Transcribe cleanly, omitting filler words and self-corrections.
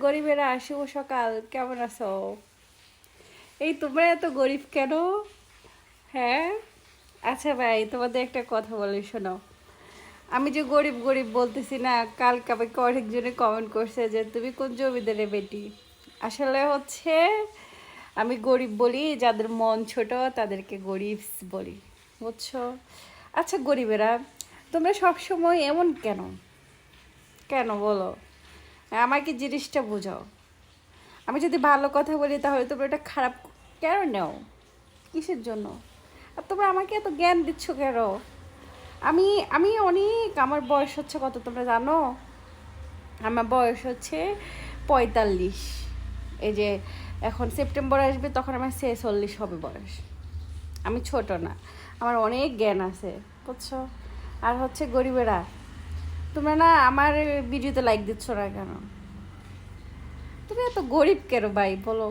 গরিবেরা, শুভ সকাল, কেমন আছো? এই তোমরা এত গরিব কেন? হ্যাঁ, আচ্ছা ভাই, তোমাদের একটা কথা বলি, শোনো। আমি যে গরিব গরিব বলতেছি না, কালকে আমাকে অনেকজনে কমেন্ট করছে যে তুমি কোন জমিদারের বেটি। আসলে হচ্ছে আমি গরিব বলি, যাদের মন ছোট তাদেরকে গরিব বলি, বুঝছো? আচ্ছা গরিবেরা, তোমরা সবসময় এমন কেন? কেন বলো? আমাকে জিনিসটা বোঝাও। আমি যদি ভালো কথা বলি তাহলে তোমরা এটা খারাপ কেন নাও? কিসের জন্য? আর তোমরা আমাকে এত জ্ঞান দিচ্ছ কেন? আমি আমি অনেক, আমার বয়স হচ্ছে কত তোমরা জানো? আমার বয়স হচ্ছে 45। এই যে এখন সেপ্টেম্বর আসবে তখন আমার 46 হবে বয়স। আমি ছোট না, আমার অনেক জ্ঞান আছে, বুঝছো? আর হচ্ছে গরিবেরা, তোমরা না আমার ভিডিওতে লাইক দিচ্ছ না কেন? তুমি এত গরিব কেন ভাই বলো?